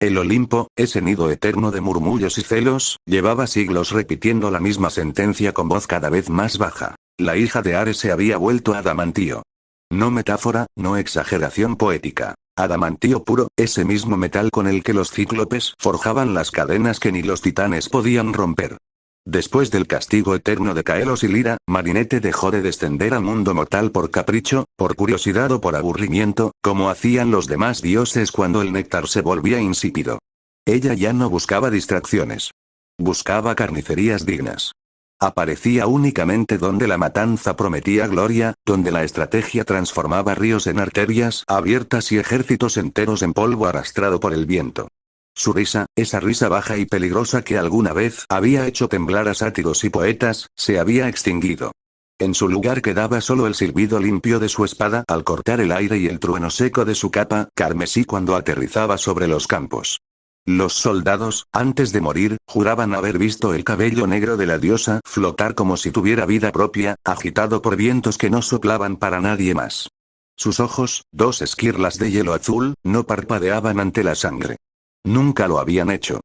El Olimpo, ese nido eterno de murmullos y celos, llevaba siglos repitiendo la misma sentencia con voz cada vez más baja. La hija de Ares se había vuelto adamantío. No metáfora, no exageración poética. Adamantío puro, ese mismo metal con el que los cíclopes forjaban las cadenas que ni los titanes podían romper. Después del castigo eterno de Caelos y Lira, Marinette dejó de descender al mundo mortal por capricho, por curiosidad o por aburrimiento, como hacían los demás dioses cuando el néctar se volvía insípido. Ella ya no buscaba distracciones. Buscaba carnicerías dignas. Aparecía únicamente donde la matanza prometía gloria, donde la estrategia transformaba ríos en arterias abiertas y ejércitos enteros en polvo arrastrado por el viento. Su risa, esa risa baja y peligrosa que alguna vez había hecho temblar a sátiros y poetas, se había extinguido. En su lugar quedaba solo el silbido limpio de su espada al cortar el aire y el trueno seco de su capa carmesí cuando aterrizaba sobre los campos. Los soldados, antes de morir, juraban haber visto el cabello negro de la diosa flotar como si tuviera vida propia, agitado por vientos que no soplaban para nadie más. Sus ojos, dos esquirlas de hielo azul, no parpadeaban ante la sangre. Nunca lo habían hecho.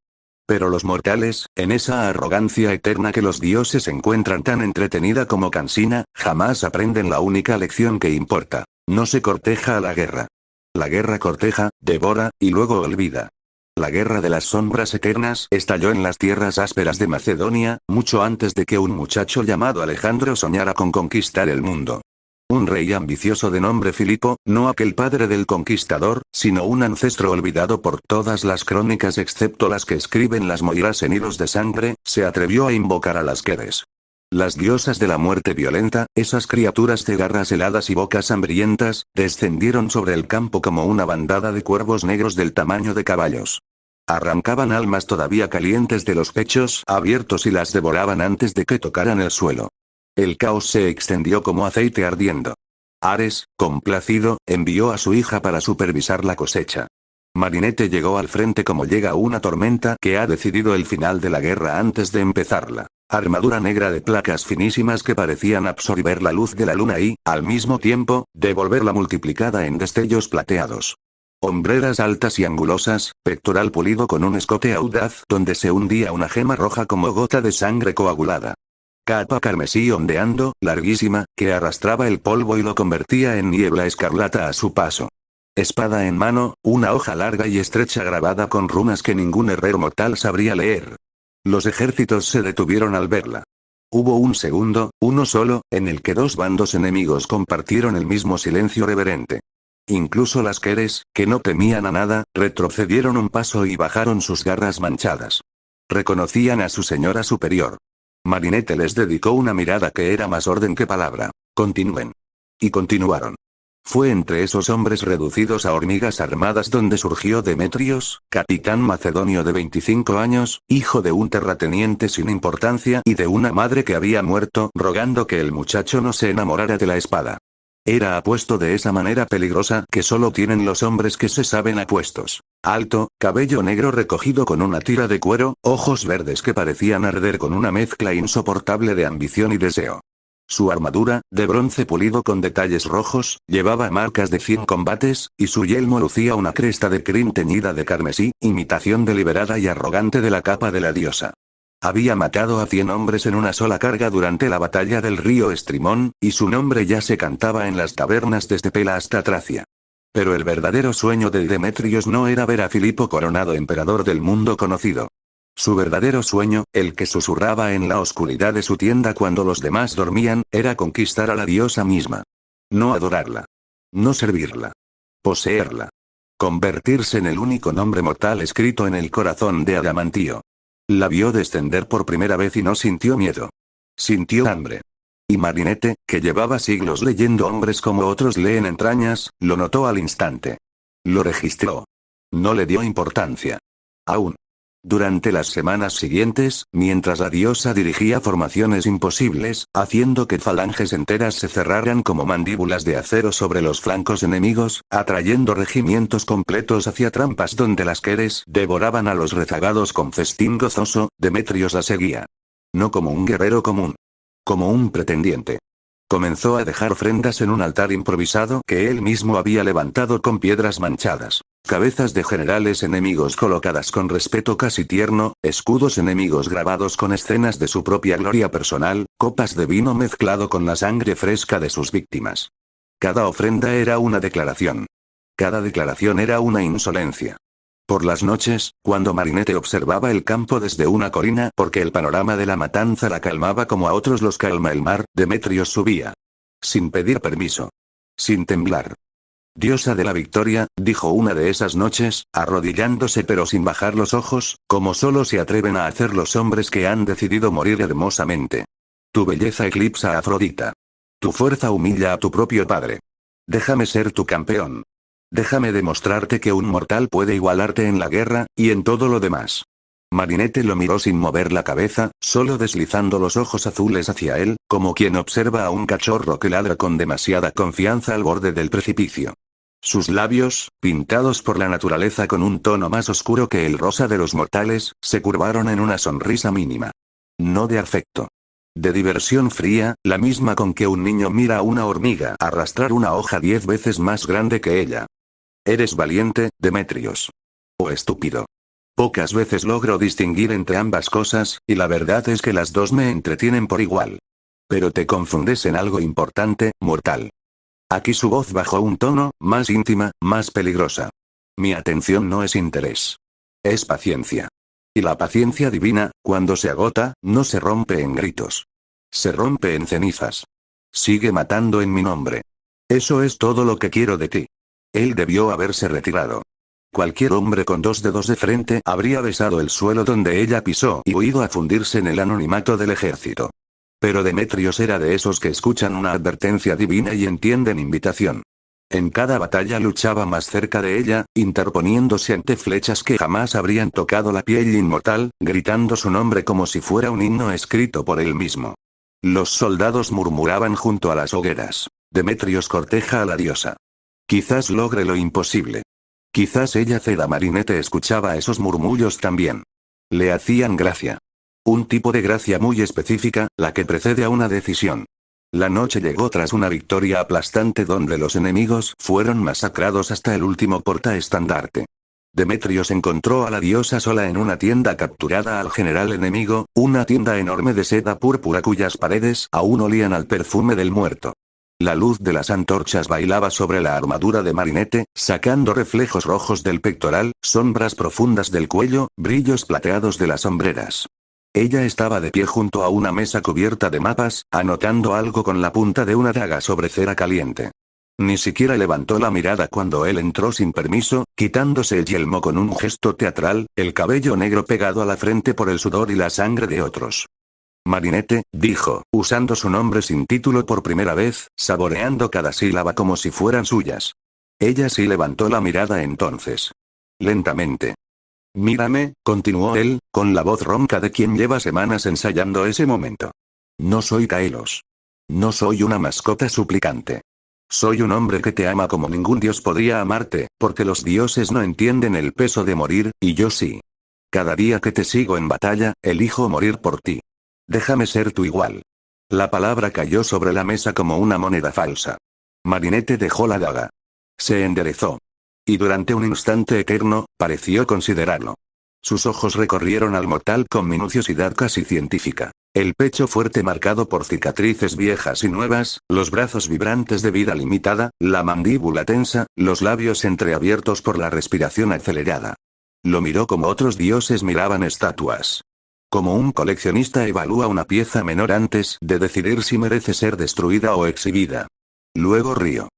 Pero los mortales, en esa arrogancia eterna que los dioses encuentran tan entretenida como cansina, jamás aprenden la única lección que importa. No se corteja a la guerra. La guerra corteja, devora, y luego olvida. La guerra de las sombras eternas estalló en las tierras ásperas de Macedonia, mucho antes de que un muchacho llamado Alejandro soñara con conquistar el mundo. Un rey ambicioso de nombre Filipo, no aquel padre del conquistador, sino un ancestro olvidado por todas las crónicas excepto las que escriben las moiras en hilos de sangre, se atrevió a invocar a las Queres. Las diosas de la muerte violenta, esas criaturas de garras heladas y bocas hambrientas, descendieron sobre el campo como una bandada de cuervos negros del tamaño de caballos. Arrancaban almas todavía calientes de los pechos abiertos y las devoraban antes de que tocaran el suelo. El caos se extendió como aceite ardiendo. Ares, complacido, envió a su hija para supervisar la cosecha. Marinette llegó al frente como llega una tormenta que ha decidido el final de la guerra antes de empezarla. Armadura negra de placas finísimas que parecían absorber la luz de la luna y, al mismo tiempo, devolverla multiplicada en destellos plateados. Hombreras altas y angulosas, pectoral pulido con un escote audaz donde se hundía una gema roja como gota de sangre coagulada. Capa carmesí ondeando, larguísima, que arrastraba el polvo y lo convertía en niebla escarlata a su paso. Espada en mano, una hoja larga y estrecha grabada con runas que ningún herrero mortal sabría leer. Los ejércitos se detuvieron al verla. Hubo un segundo, uno solo, en el que dos bandos enemigos compartieron el mismo silencio reverente. Incluso las Queres, que no temían a nada, retrocedieron un paso y bajaron sus garras manchadas. Reconocían a su señora superior. Marinette les dedicó una mirada que era más orden que palabra. Continúen. Y continuaron. Fue entre esos hombres reducidos a hormigas armadas donde surgió Demetrios, capitán macedonio de 25 años, hijo de un terrateniente sin importancia y de una madre que había muerto rogando que el muchacho no se enamorara de la espada. Era apuesto de esa manera peligrosa que solo tienen los hombres que se saben apuestos. Alto, cabello negro recogido con una tira de cuero, ojos verdes que parecían arder con una mezcla insoportable de ambición y deseo. Su armadura, de bronce pulido con detalles rojos, llevaba marcas de 100 combates, y su yelmo lucía una cresta de crin teñida de carmesí, imitación deliberada y arrogante de la capa de la diosa. Había matado a 100 hombres en una sola carga durante la batalla del río Estrimón, y su nombre ya se cantaba en las tabernas desde Pela hasta Tracia. Pero el verdadero sueño de Demetrios no era ver a Filipo coronado emperador del mundo conocido. Su verdadero sueño, el que susurraba en la oscuridad de su tienda cuando los demás dormían, era conquistar a la diosa misma. No adorarla. No servirla. Poseerla. Convertirse en el único nombre mortal escrito en el corazón de Adamantío. La vio descender por primera vez y no sintió miedo. Sintió hambre. Y Marinette, que llevaba siglos leyendo hombres como otros leen entrañas, lo notó al instante. Lo registró. No le dio importancia. Aún. Durante las semanas siguientes, mientras la diosa dirigía formaciones imposibles, haciendo que falanges enteras se cerraran como mandíbulas de acero sobre los flancos enemigos, atrayendo regimientos completos hacia trampas donde las Queres devoraban a los rezagados con festín gozoso, Demetrios la seguía. No como un guerrero común. Como un pretendiente. Comenzó a dejar ofrendas en un altar improvisado que él mismo había levantado con piedras manchadas. cabezas de generales enemigos colocadas con respeto casi tierno, escudos enemigos grabados con escenas de su propia gloria personal, copas de vino mezclado con la sangre fresca de sus víctimas. Cada ofrenda era una declaración. Cada declaración era una insolencia. Por las noches, cuando Marinette observaba el campo desde una colina porque el panorama de la matanza la calmaba como a otros los calma el mar, Demetrios subía. Sin pedir permiso. Sin temblar. Diosa de la victoria, dijo una de esas noches, arrodillándose pero sin bajar los ojos, como solo se atreven a hacer los hombres que han decidido morir hermosamente. Tu belleza eclipsa a Afrodita. Tu fuerza humilla a tu propio padre. Déjame ser tu campeón. Déjame demostrarte que un mortal puede igualarte en la guerra, y en todo lo demás. Marinette lo miró sin mover la cabeza, solo deslizando los ojos azules hacia él, como quien observa a un cachorro que ladra con demasiada confianza al borde del precipicio. Sus labios, pintados por la naturaleza con un tono más oscuro que el rosa de los mortales, se curvaron en una sonrisa mínima. No de afecto. De diversión fría, la misma con que un niño mira a una hormiga arrastrar una hoja 10 veces más grande que ella. Eres valiente, Demetrios. O estúpido. Pocas veces logro distinguir entre ambas cosas, y la verdad es que las dos me entretienen por igual. Pero te confundes en algo importante, mortal. Aquí su voz bajó un tono, más íntima, más peligrosa. Mi atención no es interés. Es paciencia. Y la paciencia divina, cuando se agota, no se rompe en gritos. Se rompe en cenizas. Sigue matando en mi nombre. Eso es todo lo que quiero de ti. Él debió haberse retirado. Cualquier hombre con 2 dedos de frente habría besado el suelo donde ella pisó y huido a fundirse en el anonimato del ejército. Pero Demetrios era de esos que escuchan una advertencia divina y entienden invitación. En cada batalla luchaba más cerca de ella, interponiéndose ante flechas que jamás habrían tocado la piel inmortal, gritando su nombre como si fuera un himno escrito por él mismo. Los soldados murmuraban junto a las hogueras. Demetrios corteja a la diosa. Quizás logre lo imposible. Quizás ella ceda. Marinette escuchaba esos murmullos también. Le hacían gracia. Un tipo de gracia muy específica, la que precede a una decisión. La noche llegó tras una victoria aplastante donde los enemigos fueron masacrados hasta el último portaestandarte. Demetrios encontró a la diosa sola en una tienda capturada al general enemigo, una tienda enorme de seda púrpura cuyas paredes aún olían al perfume del muerto. La luz de las antorchas bailaba sobre la armadura de Marinette, sacando reflejos rojos del pectoral, sombras profundas del cuello, brillos plateados de las hombreras. Ella estaba de pie junto a una mesa cubierta de mapas, anotando algo con la punta de una daga sobre cera caliente. Ni siquiera levantó la mirada cuando él entró sin permiso, quitándose el yelmo con un gesto teatral, el cabello negro pegado a la frente por el sudor y la sangre de otros. Marinette, dijo, usando su nombre sin título por primera vez, saboreando cada sílaba como si fueran suyas. Ella sí levantó la mirada entonces. Lentamente. Mírame, continuó él, con la voz ronca de quien lleva semanas ensayando ese momento. No soy Taelos. No soy una mascota suplicante. Soy un hombre que te ama como ningún dios podría amarte, porque los dioses no entienden el peso de morir, y yo sí. Cada día que te sigo en batalla, elijo morir por ti. Déjame ser tu igual. La palabra cayó sobre la mesa como una moneda falsa. Marinette dejó la daga. Se enderezó. Y durante un instante eterno, pareció considerarlo. Sus ojos recorrieron al mortal con minuciosidad casi científica. El pecho fuerte marcado por cicatrices viejas y nuevas, los brazos vibrantes de vida limitada, la mandíbula tensa, los labios entreabiertos por la respiración acelerada. Lo miró como otros dioses miraban estatuas. Como un coleccionista evalúa una pieza menor antes de decidir si merece ser destruida o exhibida. Luego rió.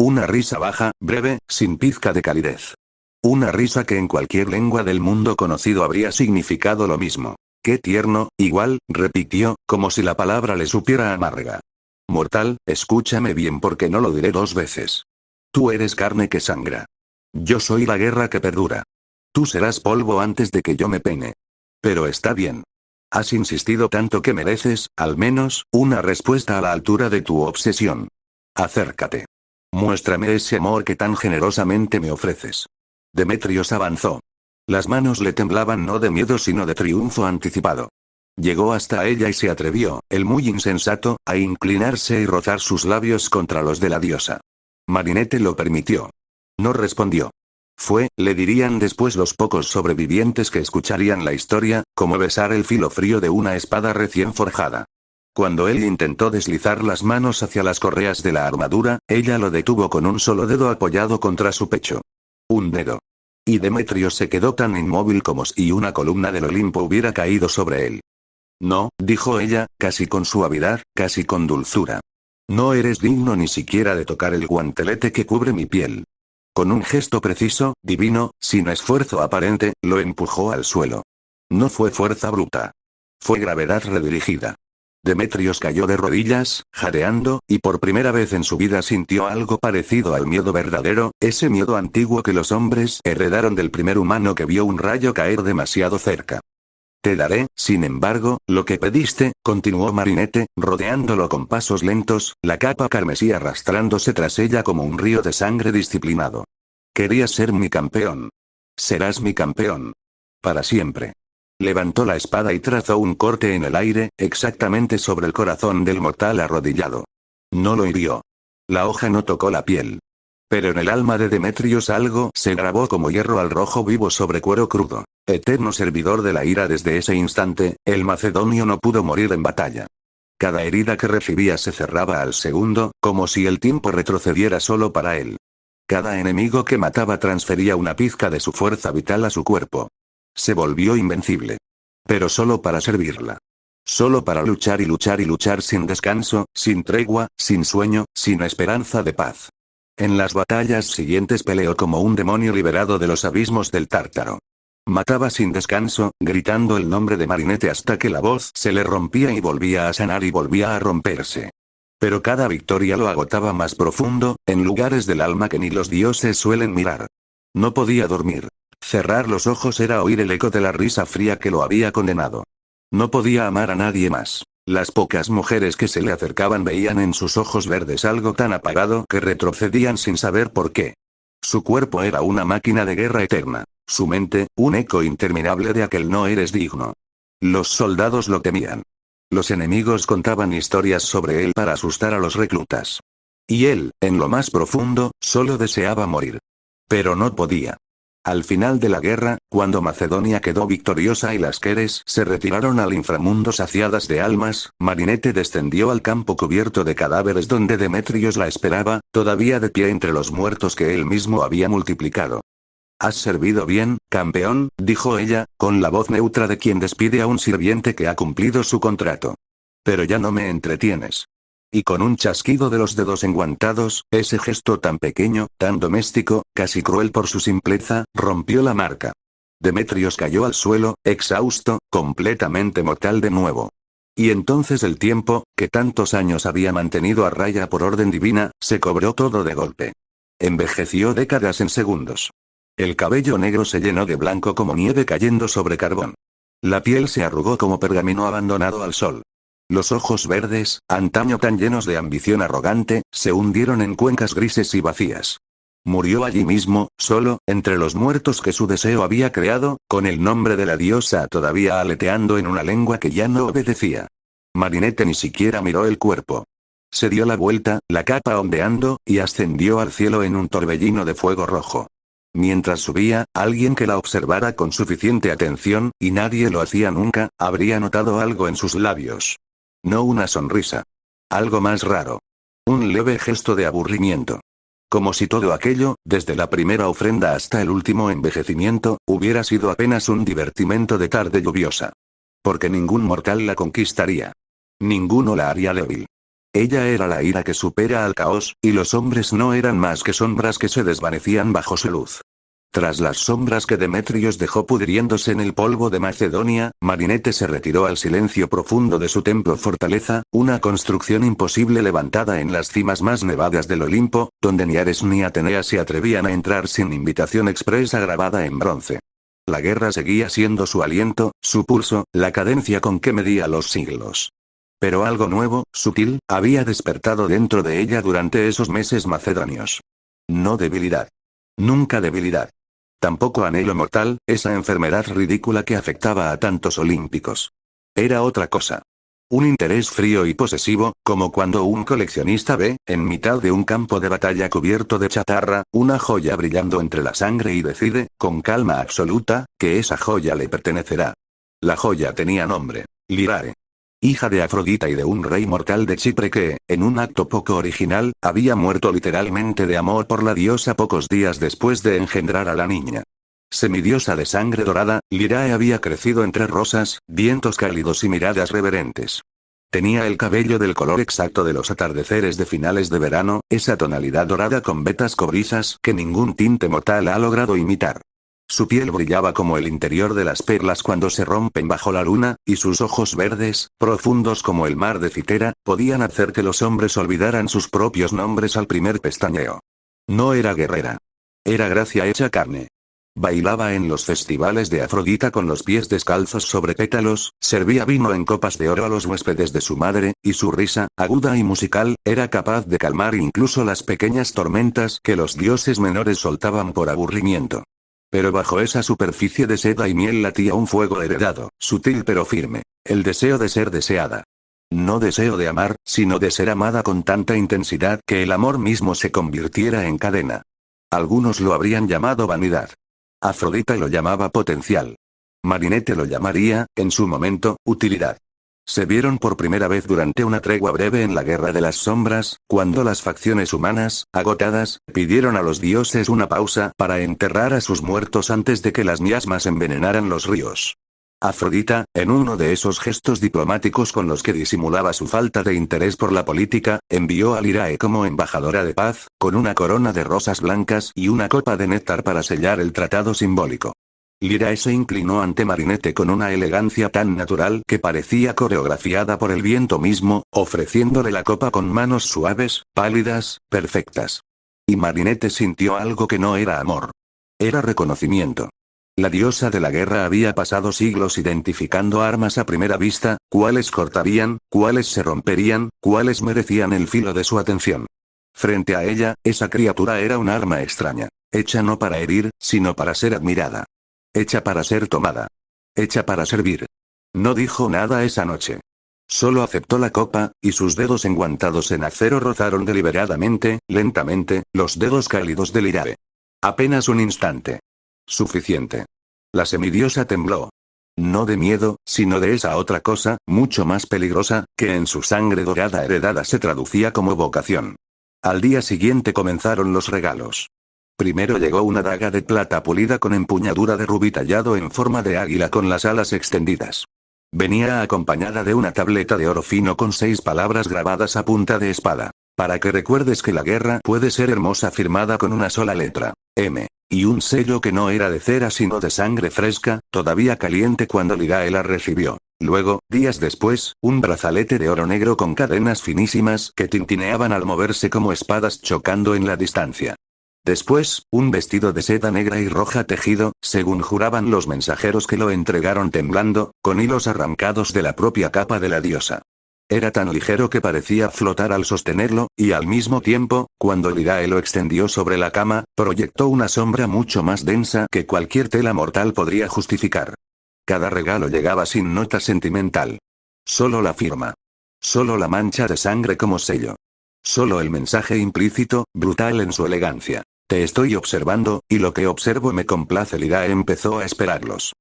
Una risa baja, breve, sin pizca de calidez. Una risa que en cualquier lengua del mundo conocido habría significado lo mismo. Qué tierno, igual, repitió, como si la palabra le supiera amarga. Mortal, escúchame bien porque no lo diré 2 veces. Tú eres carne que sangra. Yo soy la guerra que perdura. Tú serás polvo antes de que yo me peine. Pero está bien. Has insistido tanto que mereces, al menos, una respuesta a la altura de tu obsesión. Acércate. Muéstrame ese amor que tan generosamente me ofreces. Demetrios avanzó. Las manos le temblaban no de miedo sino de triunfo anticipado. Llegó hasta ella y se atrevió, el muy insensato, a inclinarse y rozar sus labios contra los de la diosa. Marinette lo permitió. No respondió. le dirían después los pocos sobrevivientes que escucharían la historia, como besar el filo frío de una espada recién forjada. Cuando él intentó deslizar las manos hacia las correas de la armadura, ella lo detuvo con un solo dedo apoyado contra su pecho. Un dedo. Y Demetrios se quedó tan inmóvil como si una columna del Olimpo hubiera caído sobre él. No, dijo ella, casi con suavidad, casi con dulzura. No eres digno ni siquiera de tocar el guantelete que cubre mi piel. Con un gesto preciso, divino, sin esfuerzo aparente, lo empujó al suelo. No fue fuerza bruta. Fue gravedad redirigida. Demetrios cayó de rodillas, jadeando, y por primera vez en su vida sintió algo parecido al miedo verdadero, ese miedo antiguo que los hombres heredaron del primer humano que vio un rayo caer demasiado cerca. Te daré, sin embargo, lo que pediste, continuó Marinette, rodeándolo con pasos lentos, la capa carmesí arrastrándose tras ella como un río de sangre disciplinado. Querías ser mi campeón. Serás mi campeón. Para siempre. Levantó la espada y trazó un corte en el aire, exactamente sobre el corazón del mortal arrodillado. No lo hirió. La hoja no tocó la piel. Pero en el alma de Demetrios algo se grabó como hierro al rojo vivo sobre cuero crudo. Eterno servidor de la ira desde ese instante, el macedonio no pudo morir en batalla. Cada herida que recibía se cerraba al segundo, como si el tiempo retrocediera solo para él. Cada enemigo que mataba transfería una pizca de su fuerza vital a su cuerpo. Se volvió invencible. Pero solo para servirla. Solo para luchar y luchar y luchar sin descanso, sin tregua, sin sueño, sin esperanza de paz. En las batallas siguientes peleó como un demonio liberado de los abismos del Tártaro. Mataba sin descanso, gritando el nombre de Marinette hasta que la voz se le rompía y volvía a sanar y volvía a romperse. Pero cada victoria lo agotaba más profundo, en lugares del alma que ni los dioses suelen mirar. No podía dormir. Cerrar los ojos era oír el eco de la risa fría que lo había condenado. No podía amar a nadie más. Las pocas mujeres que se le acercaban veían en sus ojos verdes algo tan apagado que retrocedían sin saber por qué. Su cuerpo era una máquina de guerra eterna. Su mente, un eco interminable de aquel no eres digno. Los soldados lo temían. Los enemigos contaban historias sobre él para asustar a los reclutas. Y él, en lo más profundo, solo deseaba morir. Pero no podía. Al final de la guerra, cuando Macedonia quedó victoriosa y las Queres se retiraron al inframundo saciadas de almas, Marinette descendió al campo cubierto de cadáveres donde Demetrios la esperaba, todavía de pie entre los muertos que él mismo había multiplicado. «Has servido bien, campeón», dijo ella, con la voz neutra de quien despide a un sirviente que ha cumplido su contrato. «Pero ya no me entretienes». Y con un chasquido de los dedos enguantados, ese gesto tan pequeño, tan doméstico, casi cruel por su simpleza, rompió la marca. Demetrios cayó al suelo, exhausto, completamente mortal de nuevo. Y entonces el tiempo, que tantos años había mantenido a raya por orden divina, se cobró todo de golpe. Envejeció décadas en segundos. El cabello negro se llenó de blanco como nieve cayendo sobre carbón. La piel se arrugó como pergamino abandonado al sol. Los ojos verdes, antaño tan llenos de ambición arrogante, se hundieron en cuencas grises y vacías. Murió allí mismo, solo, entre los muertos que su deseo había creado, con el nombre de la diosa todavía aleteando en una lengua que ya no obedecía. Marinette ni siquiera miró el cuerpo. Se dio la vuelta, la capa ondeando, y ascendió al cielo en un torbellino de fuego rojo. Mientras subía, alguien que la observara con suficiente atención, y nadie lo hacía nunca, habría notado algo en sus labios. No una sonrisa. Algo más raro. Un leve gesto de aburrimiento. Como si todo aquello, desde la primera ofrenda hasta el último envejecimiento, hubiera sido apenas un divertimento de tarde lluviosa. Porque ningún mortal la conquistaría. Ninguno la haría débil. Ella era la ira que supera al caos, y los hombres no eran más que sombras que se desvanecían bajo su luz. Tras las sombras que Demetrios dejó pudriéndose en el polvo de Macedonia, Marinette se retiró al silencio profundo de su templo fortaleza, una construcción imposible levantada en las cimas más nevadas del Olimpo, donde ni Ares ni Atenea se atrevían a entrar sin invitación expresa grabada en bronce. La guerra seguía siendo su aliento, su pulso, la cadencia con que medía los siglos. Pero algo nuevo, sutil, había despertado dentro de ella durante esos meses macedonios. No debilidad. Nunca debilidad. Tampoco anhelo mortal, esa enfermedad ridícula que afectaba a tantos olímpicos. Era otra cosa. Un interés frío y posesivo, como cuando un coleccionista ve, en mitad de un campo de batalla cubierto de chatarra, una joya brillando entre la sangre y decide, con calma absoluta, que esa joya le pertenecerá. La joya tenía nombre: Lyrae. Hija de Afrodita y de un rey mortal de Chipre que, en un acto poco original, había muerto literalmente de amor por la diosa pocos días después de engendrar a la niña. Semidiosa de sangre dorada, Lyrae había crecido entre rosas, vientos cálidos y miradas reverentes. Tenía el cabello del color exacto de los atardeceres de finales de verano, esa tonalidad dorada con vetas cobrizas que ningún tinte mortal ha logrado imitar. Su piel brillaba como el interior de las perlas cuando se rompen bajo la luna, y sus ojos verdes, profundos como el mar de Citera, podían hacer que los hombres olvidaran sus propios nombres al primer pestañeo. No era guerrera. Era gracia hecha carne. Bailaba en los festivales de Afrodita con los pies descalzos sobre pétalos, servía vino en copas de oro a los huéspedes de su madre, y su risa, aguda y musical, era capaz de calmar incluso las pequeñas tormentas que los dioses menores soltaban por aburrimiento. Pero bajo esa superficie de seda y miel latía un fuego heredado, sutil pero firme, el deseo de ser deseada. No deseo de amar, sino de ser amada con tanta intensidad que el amor mismo se convirtiera en cadena. Algunos lo habrían llamado vanidad. Afrodita lo llamaba potencial. Marinette lo llamaría, en su momento, utilidad. Se vieron por primera vez durante una tregua breve en la Guerra de las Sombras, cuando las facciones humanas, agotadas, pidieron a los dioses una pausa para enterrar a sus muertos antes de que las miasmas envenenaran los ríos. Afrodita, en uno de esos gestos diplomáticos con los que disimulaba su falta de interés por la política, envió a Lyrae como embajadora de paz, con una corona de rosas blancas y una copa de néctar para sellar el tratado simbólico. Lyrae se inclinó ante Marinette con una elegancia tan natural que parecía coreografiada por el viento mismo, ofreciéndole la copa con manos suaves, pálidas, perfectas. Y Marinette sintió algo que no era amor. Era reconocimiento. La diosa de la guerra había pasado siglos identificando armas a primera vista, cuáles cortarían, cuáles se romperían, cuáles merecían el filo de su atención. Frente a ella, esa criatura era un arma extraña, hecha no para herir, sino para ser admirada. Hecha para ser tomada. Hecha para servir. No dijo nada esa noche. Solo aceptó la copa, y sus dedos enguantados en acero rozaron deliberadamente, lentamente, los dedos cálidos de Lyrae. Apenas un instante. Suficiente. La semidiosa tembló. No de miedo, sino de esa otra cosa, mucho más peligrosa, que en su sangre dorada heredada se traducía como vocación. Al día siguiente comenzaron los regalos. Primero llegó una daga de plata pulida con empuñadura de rubí tallado en forma de águila con las alas extendidas. Venía acompañada de una tableta de oro fino con 6 palabras grabadas a punta de espada. Para que recuerdes que la guerra puede ser hermosa, firmada con una sola letra, M. Y un sello que no era de cera sino de sangre fresca, todavía caliente cuando Lyrae la recibió. Luego, días después, un brazalete de oro negro con cadenas finísimas que tintineaban al moverse como espadas chocando en la distancia. Después, un vestido de seda negra y roja tejido, según juraban los mensajeros que lo entregaron temblando, con hilos arrancados de la propia capa de la diosa. Era tan ligero que parecía flotar al sostenerlo, y al mismo tiempo, cuando Lyrae lo extendió sobre la cama, proyectó una sombra mucho más densa que cualquier tela mortal podría justificar. Cada regalo llegaba sin nota sentimental. Solo la firma. Solo la mancha de sangre como sello. Solo el mensaje implícito, brutal en su elegancia. Te estoy observando, y lo que observo me complace. Lyrae empezó a esperarlos.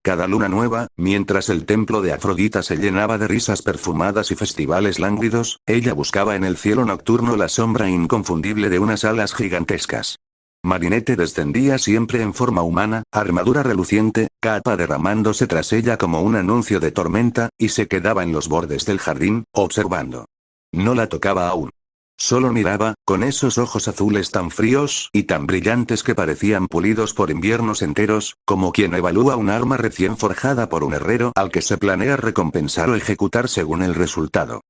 Cada luna nueva, mientras el templo de Afrodita se llenaba de risas perfumadas y festivales lánguidos, ella buscaba en el cielo nocturno la sombra inconfundible de unas alas gigantescas. Marinette descendía siempre en forma humana, armadura reluciente, capa derramándose tras ella como un anuncio de tormenta, y se quedaba en los bordes del jardín, observando. No la tocaba aún. Solo miraba, con esos ojos azules tan fríos y tan brillantes que parecían pulidos por inviernos enteros, como quien evalúa un arma recién forjada por un herrero al que se planea recompensar o ejecutar según el resultado.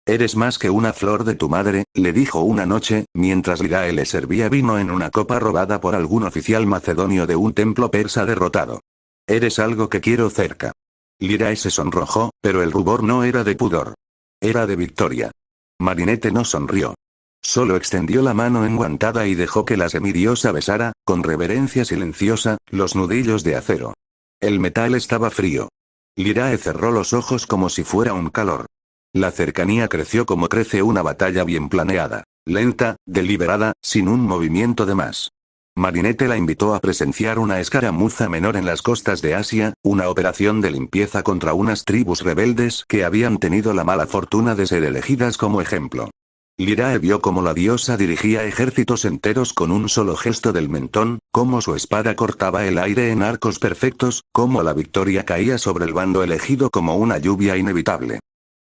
Eres más que una flor de tu madre, le dijo una noche, mientras Lyrae le servía vino en una copa robada por algún oficial macedonio de un templo persa derrotado. Eres algo que quiero cerca. Lyrae se sonrojó, pero el rubor no era de pudor. Era de victoria. Marinette no sonrió. Solo extendió la mano enguantada y dejó que la semidiosa besara, con reverencia silenciosa, los nudillos de acero. El metal estaba frío. Lyrae cerró los ojos como si fuera un calor. La cercanía creció como crece una batalla bien planeada, lenta, deliberada, sin un movimiento de más. Marinette la invitó a presenciar una escaramuza menor en las costas de Asia, una operación de limpieza contra unas tribus rebeldes que habían tenido la mala fortuna de ser elegidas como ejemplo. Lyrae vio cómo la diosa dirigía ejércitos enteros con un solo gesto del mentón, cómo su espada cortaba el aire en arcos perfectos, cómo la victoria caía sobre el bando elegido como una lluvia inevitable.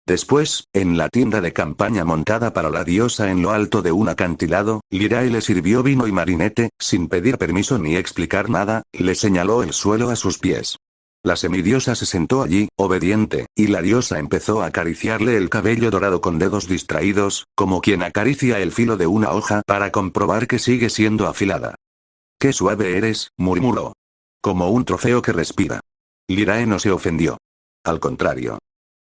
Después, en la tienda de campaña montada para la diosa en lo alto de un acantilado, Lyrae le sirvió vino y Marinette, sin pedir permiso ni explicar nada, le señaló el suelo a sus pies. La semidiosa se sentó allí, obediente, y la diosa empezó a acariciarle el cabello dorado con dedos distraídos, como quien acaricia el filo de una hoja para comprobar que sigue siendo afilada. «¡Qué suave eres!», murmuró. «Como un trofeo que respira». Lyrae no se ofendió. Al contrario.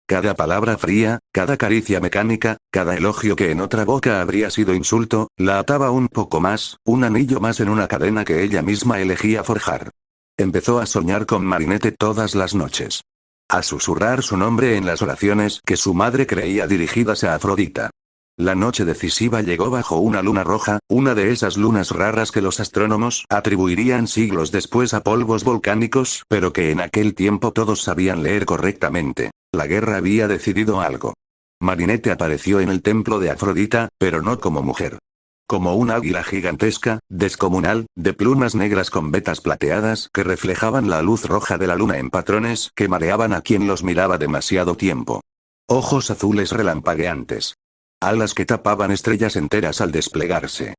Cada palabra fría, cada caricia mecánica, cada elogio que en otra boca habría sido insulto, la ataba un poco más, un anillo más en una cadena que ella misma elegía forjar. Empezó a soñar con Marinette todas las noches. A susurrar su nombre en las oraciones que su madre creía dirigidas a Afrodita. La noche decisiva llegó bajo una luna roja, una de esas lunas raras que los astrónomos atribuirían siglos después a polvos volcánicos, pero que en aquel tiempo todos sabían leer correctamente. La guerra había decidido algo. Marinette apareció en el templo de Afrodita, pero no como mujer. Como un águila gigantesca, descomunal, de plumas negras con vetas plateadas que reflejaban la luz roja de la luna en patrones que mareaban a quien los miraba demasiado tiempo. Ojos azules relampagueantes. Alas que tapaban estrellas enteras al desplegarse.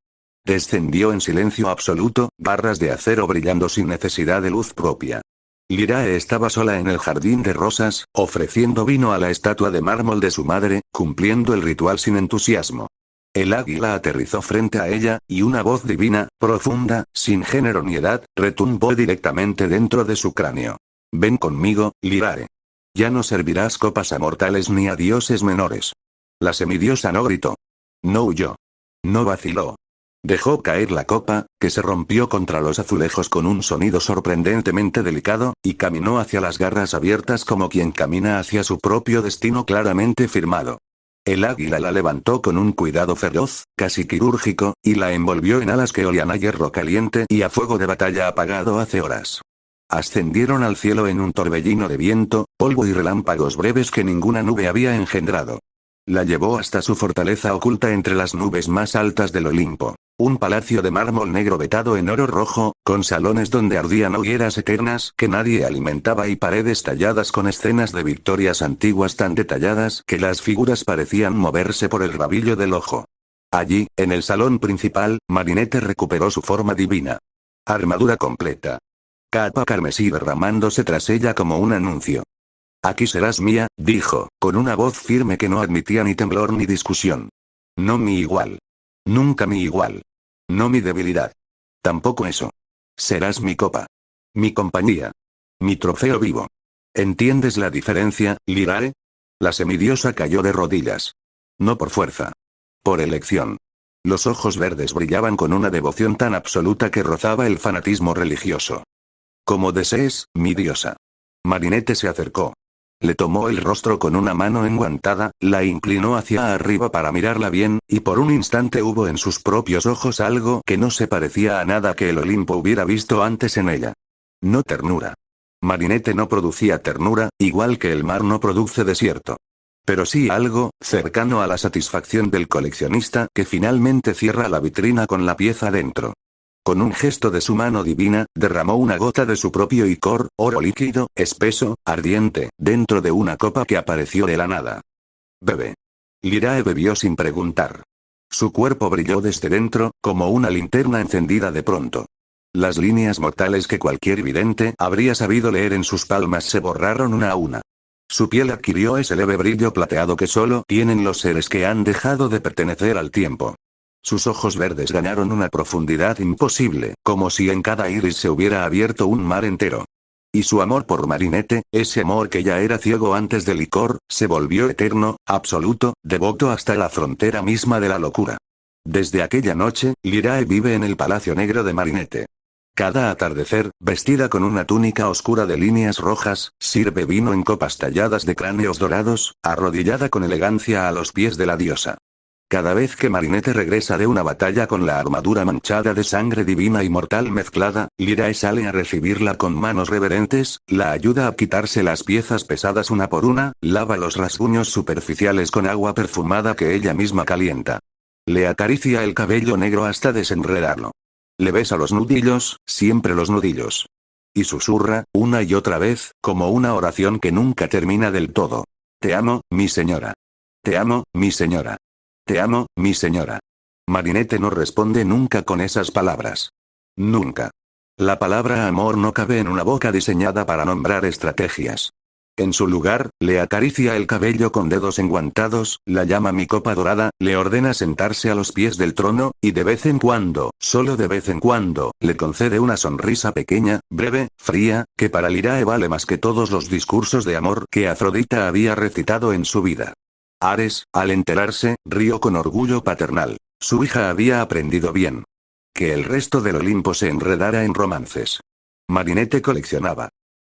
Descendió en silencio absoluto, barras de acero brillando sin necesidad de luz propia. Lyrae estaba sola en el jardín de rosas, ofreciendo vino a la estatua de mármol de su madre, cumpliendo el ritual sin entusiasmo. El águila aterrizó frente a ella, y una voz divina, profunda, sin género ni edad, retumbó directamente dentro de su cráneo. «Ven conmigo, Lyrae. Ya no servirás copas a mortales ni a dioses menores». La semidiosa no gritó. No huyó. No vaciló. Dejó caer la copa, que se rompió contra los azulejos con un sonido sorprendentemente delicado, y caminó hacia las garras abiertas como quien camina hacia su propio destino claramente firmado. El águila la levantó con un cuidado feroz, casi quirúrgico, y la envolvió en alas que olían a hierro caliente y a fuego de batalla apagado hace horas. Ascendieron al cielo en un torbellino de viento, polvo y relámpagos breves que ninguna nube había engendrado. La llevó hasta su fortaleza oculta entre las nubes más altas del Olimpo. Un palacio de mármol negro vetado en oro rojo, con salones donde ardían hogueras eternas que nadie alimentaba y paredes talladas con escenas de victorias antiguas tan detalladas que las figuras parecían moverse por el rabillo del ojo. Allí, en el salón principal, Marinette recuperó su forma divina. Armadura completa. Capa carmesí derramándose tras ella como un anuncio. «Aquí serás mía», dijo, con una voz firme que no admitía ni temblor ni discusión. «No mi igual. Nunca mi igual. No mi debilidad. Tampoco eso. Serás mi copa. Mi compañía. Mi trofeo vivo. ¿Entiendes la diferencia, Lyrae?» La semidiosa cayó de rodillas. No por fuerza. Por elección. Los ojos verdes brillaban con una devoción tan absoluta que rozaba el fanatismo religioso. «Como desees, mi diosa». Marinette se acercó. Le tomó el rostro con una mano enguantada, la inclinó hacia arriba para mirarla bien, y por un instante hubo en sus propios ojos algo que no se parecía a nada que el Olimpo hubiera visto antes en ella. No ternura. Marinette no producía ternura, igual que el mar no produce desierto. Pero sí algo, cercano a la satisfacción del coleccionista que finalmente cierra la vitrina con la pieza dentro. Con un gesto de su mano divina, derramó una gota de su propio icor, oro líquido, espeso, ardiente, dentro de una copa que apareció de la nada. «Bebe». Lyrae bebió sin preguntar. Su cuerpo brilló desde dentro, como una linterna encendida de pronto. Las líneas mortales que cualquier vidente habría sabido leer en sus palmas se borraron una a una. Su piel adquirió ese leve brillo plateado que solo tienen los seres que han dejado de pertenecer al tiempo. Sus ojos verdes ganaron una profundidad imposible, como si en cada iris se hubiera abierto un mar entero. Y su amor por Marinette, ese amor que ya era ciego antes del licor, se volvió eterno, absoluto, devoto hasta la frontera misma de la locura. Desde aquella noche, Lyrae vive en el Palacio Negro de Marinette. Cada atardecer, vestida con una túnica oscura de líneas rojas, sirve vino en copas talladas de cráneos dorados, arrodillada con elegancia a los pies de la diosa. Cada vez que Marinette regresa de una batalla con la armadura manchada de sangre divina y mortal mezclada, Lyrae sale a recibirla con manos reverentes, la ayuda a quitarse las piezas pesadas una por una, lava los rasguños superficiales con agua perfumada que ella misma calienta. Le acaricia el cabello negro hasta desenredarlo. Le besa los nudillos, siempre los nudillos. Y susurra, una y otra vez, como una oración que nunca termina del todo. Te amo, mi señora. Te amo, mi señora. Te amo, mi señora. Marinette no responde nunca con esas palabras. Nunca. La palabra amor no cabe en una boca diseñada para nombrar estrategias. En su lugar, le acaricia el cabello con dedos enguantados, la llama mi copa dorada, le ordena sentarse a los pies del trono, y de vez en cuando, solo de vez en cuando, le concede una sonrisa pequeña, breve, fría, que para Lyrae vale más que todos los discursos de amor que Afrodita había recitado en su vida. Ares, al enterarse, rió con orgullo paternal. Su hija había aprendido bien. Que el resto del Olimpo se enredara en romances. Marinette coleccionaba.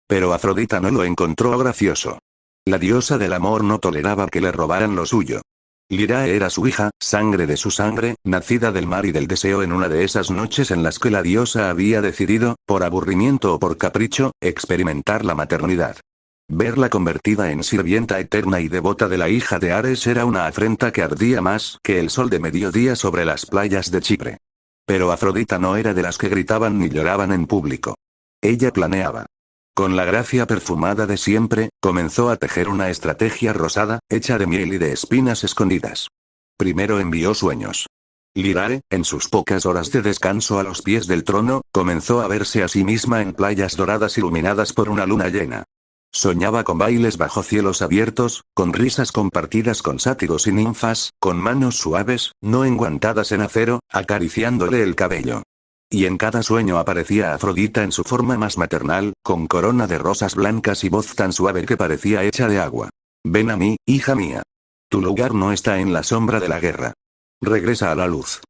Pero Afrodita no lo encontró gracioso. La diosa del amor no toleraba que le robaran lo suyo. Lyrae era su hija, sangre de su sangre, nacida del mar y del deseo en una de esas noches en las que la diosa había decidido, por aburrimiento o por capricho, experimentar la maternidad. Verla convertida en sirvienta eterna y devota de la hija de Ares era una afrenta que ardía más que el sol de mediodía sobre las playas de Chipre. Pero Afrodita no era de las que gritaban ni lloraban en público. Ella planeaba. Con la gracia perfumada de siempre, comenzó a tejer una estrategia rosada, hecha de miel y de espinas escondidas. Primero envió sueños. Lyrae, en sus pocas horas de descanso a los pies del trono, comenzó a verse a sí misma en playas doradas iluminadas por una luna llena. Soñaba con bailes bajo cielos abiertos, con risas compartidas con sátiros y ninfas, con manos suaves, no enguantadas en acero, acariciándole el cabello. Y en cada sueño aparecía Afrodita en su forma más maternal, con corona de rosas blancas y voz tan suave que parecía hecha de agua. Ven a mí, hija mía. Tu lugar no está en la sombra de la guerra. Regresa a la luz.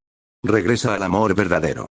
Regresa al amor verdadero.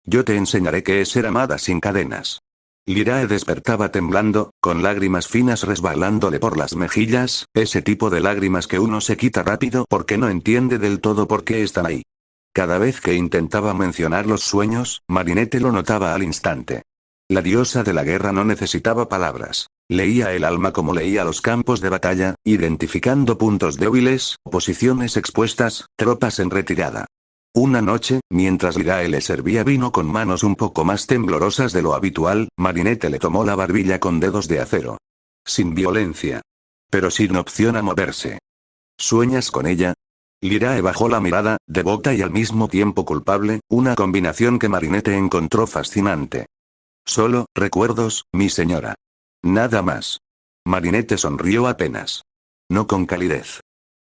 Yo te enseñaré qué es ser amada sin cadenas. Lyrae despertaba temblando, con lágrimas finas resbalándole por las mejillas, ese tipo de lágrimas que uno se quita rápido porque no entiende del todo por qué están ahí. Cada vez que intentaba mencionar los sueños, Marinette lo notaba al instante. La diosa de la guerra no necesitaba palabras. Leía el alma como leía los campos de batalla, identificando puntos débiles, posiciones expuestas, tropas en retirada. Una noche, mientras Lyrae le servía vino con manos un poco más temblorosas de lo habitual, Marinette le tomó la barbilla con dedos de acero. Sin violencia. Pero sin opción a moverse. ¿Sueñas con ella? Lyrae bajó la mirada, devota y al mismo tiempo culpable, una combinación que Marinette encontró fascinante. Solo, recuerdos, mi señora. Nada más. Marinette sonrió apenas. No con calidez.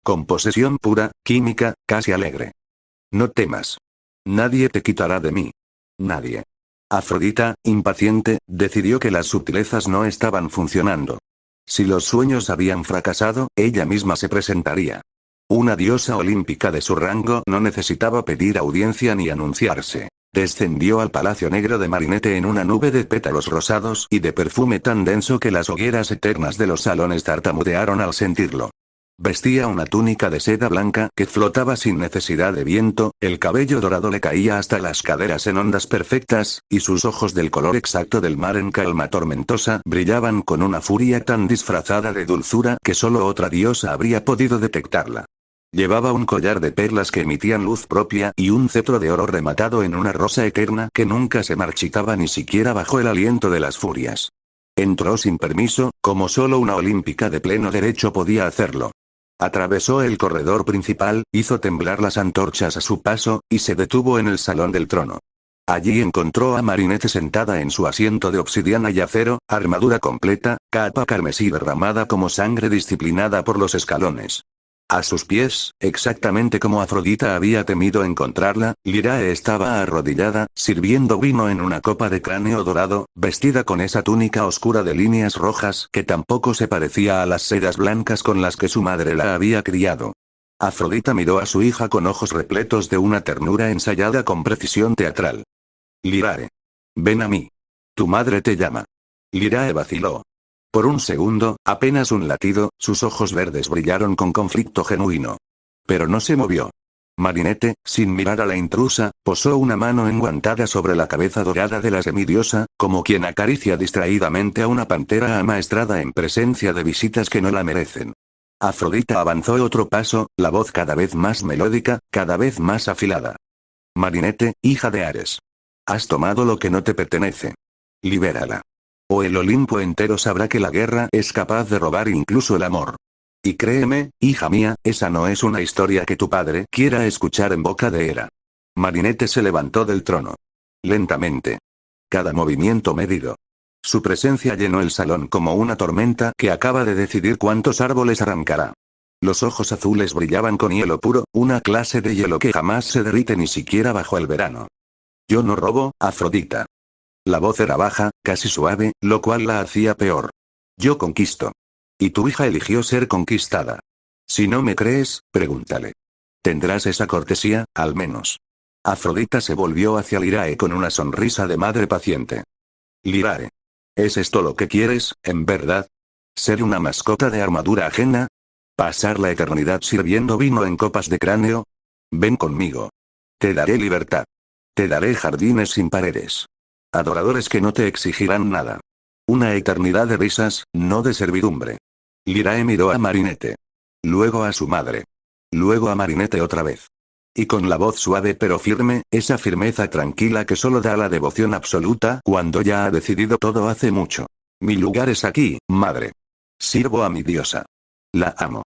Con posesión pura, química, casi alegre. No temas. Nadie te quitará de mí. Nadie. Afrodita, impaciente, decidió que las sutilezas no estaban funcionando. Si los sueños habían fracasado, ella misma se presentaría. Una diosa olímpica de su rango no necesitaba pedir audiencia ni anunciarse. Descendió al palacio negro de Marinette en una nube de pétalos rosados y de perfume tan denso que las hogueras eternas de los salones tartamudearon al sentirlo. Vestía una túnica de seda blanca que flotaba sin necesidad de viento, el cabello dorado le caía hasta las caderas en ondas perfectas, y sus ojos del color exacto del mar en calma tormentosa brillaban con una furia tan disfrazada de dulzura que solo otra diosa habría podido detectarla. Llevaba un collar de perlas que emitían luz propia y un cetro de oro rematado en una rosa eterna que nunca se marchitaba ni siquiera bajo el aliento de las furias. Entró sin permiso, como solo una olímpica de pleno derecho podía hacerlo. Atravesó el corredor principal, hizo temblar las antorchas a su paso, y se detuvo en el salón del trono. Allí encontró a Marinette sentada en su asiento de obsidiana y acero, armadura completa, capa carmesí derramada como sangre disciplinada por los escalones. A sus pies, exactamente como Afrodita había temido encontrarla, Lyrae estaba arrodillada, sirviendo vino en una copa de cráneo dorado, vestida con esa túnica oscura de líneas rojas que tampoco se parecía a las sedas blancas con las que su madre la había criado. Afrodita miró a su hija con ojos repletos de una ternura ensayada con precisión teatral. Lyrae. Ven a mí. Tu madre te llama. Lyrae vaciló. Por un segundo, apenas un latido, sus ojos verdes brillaron con conflicto genuino. Pero no se movió. Marinette, sin mirar a la intrusa, posó una mano enguantada sobre la cabeza dorada de la semidiosa, como quien acaricia distraídamente a una pantera amaestrada en presencia de visitas que no la merecen. Afrodita avanzó otro paso, la voz cada vez más melódica, cada vez más afilada. Marinette, hija de Ares. Has tomado lo que no te pertenece. Libérala. O el Olimpo entero sabrá que la guerra es capaz de robar incluso el amor. Y créeme, hija mía, esa no es una historia que tu padre quiera escuchar en boca de Hera. Marinette se levantó del trono. Lentamente. Cada movimiento medido. Su presencia llenó el salón como una tormenta que acaba de decidir cuántos árboles arrancará. Los ojos azules brillaban con hielo puro, una clase de hielo que jamás se derrite ni siquiera bajo el verano. Yo no robo, Afrodita. La voz era baja, casi suave, lo cual la hacía peor. Yo conquisto. Y tu hija eligió ser conquistada. Si no me crees, pregúntale. Tendrás esa cortesía, al menos. Afrodita se volvió hacia Lyrae con una sonrisa de madre paciente. Lyrae. ¿Es esto lo que quieres, en verdad? ¿Ser una mascota de armadura ajena? ¿Pasar la eternidad sirviendo vino en copas de cráneo? Ven conmigo. Te daré libertad. Te daré jardines sin paredes. Adoradores que no te exigirán nada. Una eternidad de risas, no de servidumbre. Lyrae miró a Marinette. Luego a su madre. Luego a Marinette otra vez. Y con la voz suave pero firme, esa firmeza tranquila que solo da la devoción absoluta cuando ya ha decidido todo hace mucho. Mi lugar es aquí, madre. Sirvo a mi diosa. La amo.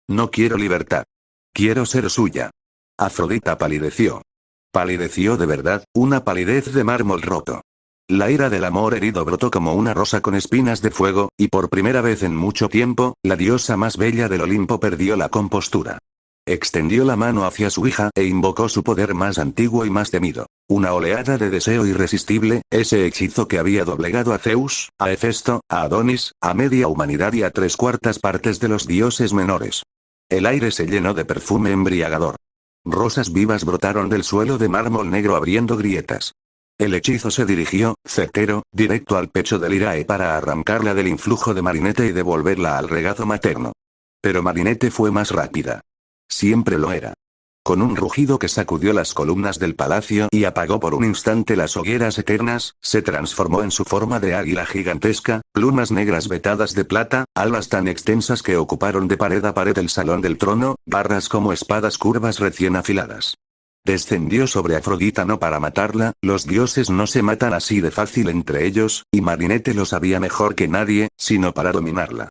No quiero libertad. Quiero ser suya. Afrodita palideció. Palideció de verdad, una palidez de mármol roto. La ira del amor herido brotó como una rosa con espinas de fuego, y por primera vez en mucho tiempo, la diosa más bella del Olimpo perdió la compostura. Extendió la mano hacia su hija e invocó su poder más antiguo y más temido. Una oleada de deseo irresistible, ese hechizo que había doblegado a Zeus, a Hefesto, a Adonis, a media humanidad y a 3/4 partes de los dioses menores. El aire se llenó de perfume embriagador. Rosas vivas brotaron del suelo de mármol negro abriendo grietas. El hechizo se dirigió, certero, directo al pecho de Lyrae para arrancarla del influjo de Marinette y devolverla al regazo materno. Pero Marinette fue más rápida. Siempre lo era. Con un rugido que sacudió las columnas del palacio y apagó por un instante las hogueras eternas, se transformó en su forma de águila gigantesca, plumas negras vetadas de plata, alas tan extensas que ocuparon de pared a pared el salón del trono, garras como espadas curvas recién afiladas. Descendió sobre Afrodita no para matarla, los dioses no se matan así de fácil entre ellos, y Marinette lo sabía mejor que nadie, sino para dominarla.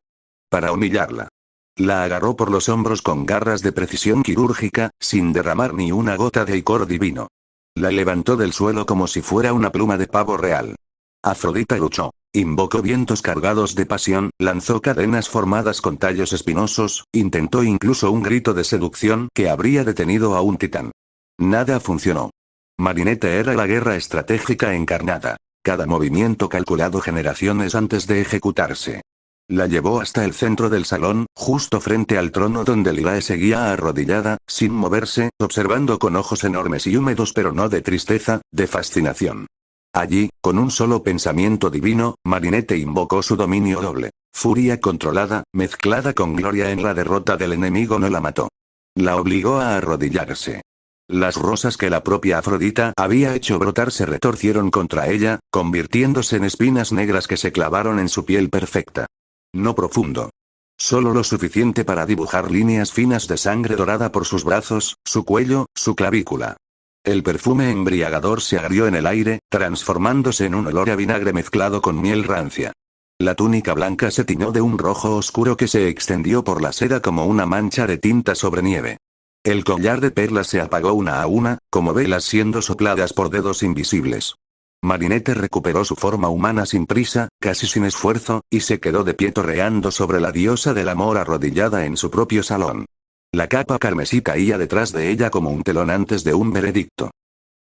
Para humillarla. La agarró por los hombros con garras de precisión quirúrgica, sin derramar ni una gota de icor divino. La levantó del suelo como si fuera una pluma de pavo real. Afrodita luchó. Invocó vientos cargados de pasión, lanzó cadenas formadas con tallos espinosos, intentó incluso un grito de seducción que habría detenido a un titán. Nada funcionó. Marinette era la guerra estratégica encarnada. Cada movimiento calculado generaciones antes de ejecutarse. La llevó hasta el centro del salón, justo frente al trono donde Lyrae seguía arrodillada, sin moverse, observando con ojos enormes y húmedos pero no de tristeza, de fascinación. Allí, con un solo pensamiento divino, Marinette invocó su dominio doble. Furia controlada, mezclada con gloria en la derrota del enemigo no la mató. La obligó a arrodillarse. Las rosas que la propia Afrodita había hecho brotar se retorcieron contra ella, convirtiéndose en espinas negras que se clavaron en su piel perfecta. No profundo. Solo lo suficiente para dibujar líneas finas de sangre dorada por sus brazos, su cuello, su clavícula. El perfume embriagador se agrió en el aire, transformándose en un olor a vinagre mezclado con miel rancia. La túnica blanca se tiñó de un rojo oscuro que se extendió por la seda como una mancha de tinta sobre nieve. El collar de perlas se apagó una a una, como velas siendo sopladas por dedos invisibles. Marinette recuperó su forma humana sin prisa, casi sin esfuerzo, y se quedó de pie torreando sobre la diosa del amor arrodillada en su propio salón. La capa carmesí caía detrás de ella como un telón antes de un veredicto.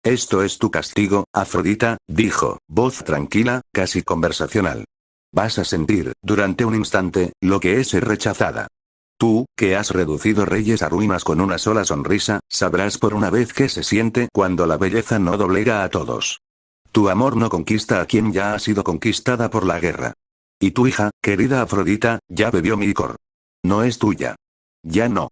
«Esto es tu castigo, Afrodita», dijo, voz tranquila, casi conversacional. «Vas a sentir, durante un instante, lo que es ser rechazada. Tú, que has reducido reyes a ruinas con una sola sonrisa, sabrás por una vez qué se siente cuando la belleza no doblega a todos. Tu amor no conquista a quien ya ha sido conquistada por la guerra. Y tu hija, querida Afrodita, ya bebió mi licor. No es tuya. Ya no.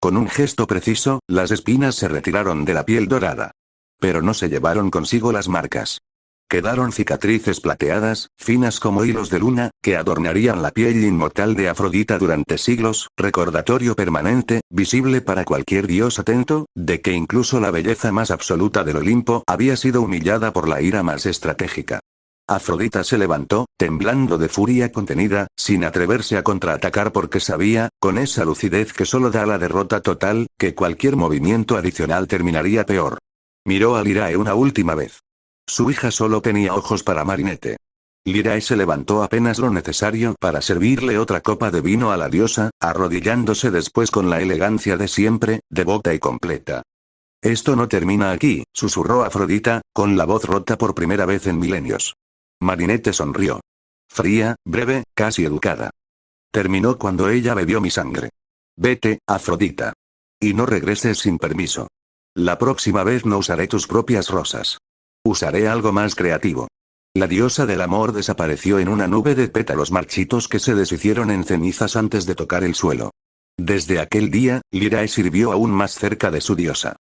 Con un gesto preciso, las espinas se retiraron de la piel dorada. Pero no se llevaron consigo las marcas. Quedaron cicatrices plateadas, finas como hilos de luna, que adornarían la piel inmortal de Afrodita durante siglos, recordatorio permanente, visible para cualquier dios atento, de que incluso la belleza más absoluta del Olimpo había sido humillada por la ira más estratégica. Afrodita se levantó, temblando de furia contenida, sin atreverse a contraatacar porque sabía, con esa lucidez que solo da la derrota total, que cualquier movimiento adicional terminaría peor. Miró a Lirae una última vez. Su hija solo tenía ojos para Marinette. Lirae se levantó apenas lo necesario para servirle otra copa de vino a la diosa, arrodillándose después con la elegancia de siempre, devota y completa. Esto no termina aquí, susurró Afrodita, con la voz rota por primera vez en milenios. Marinette sonrió. Fría, breve, casi educada. Terminó cuando ella bebió mi sangre. Vete, Afrodita. Y no regreses sin permiso. La próxima vez no usaré tus propias rosas. Usaré algo más creativo. La diosa del amor desapareció en una nube de pétalos marchitos que se deshicieron en cenizas antes de tocar el suelo. Desde aquel día, Lirae sirvió aún más cerca de su diosa.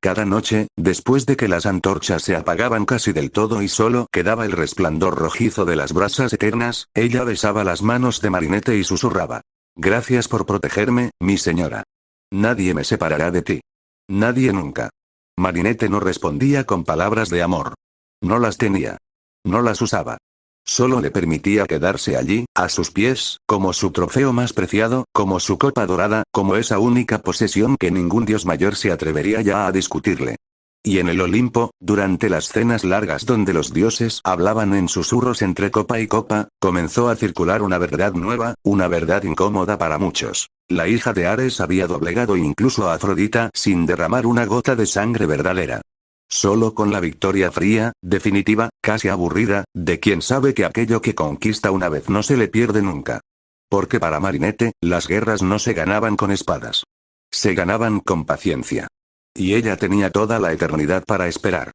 Cada noche, después de que las antorchas se apagaban casi del todo y solo quedaba el resplandor rojizo de las brasas eternas, ella besaba las manos de Marinette y susurraba. Gracias por protegerme, mi señora. Nadie me separará de ti. Nadie nunca. Marinette no respondía con palabras de amor. No las tenía. No las usaba. Solo le permitía quedarse allí, a sus pies, como su trofeo más preciado, como su copa dorada, como esa única posesión que ningún dios mayor se atrevería ya a discutirle. Y en el Olimpo, durante las cenas largas donde los dioses hablaban en susurros entre copa y copa, comenzó a circular una verdad nueva, una verdad incómoda para muchos. La hija de Ares había doblegado incluso a Afrodita sin derramar una gota de sangre verdadera. Solo con la victoria fría, definitiva, casi aburrida, de quien sabe que aquello que conquista una vez no se le pierde nunca. Porque para Marinette, las guerras no se ganaban con espadas. Se ganaban con paciencia. Y ella tenía toda la eternidad para esperar.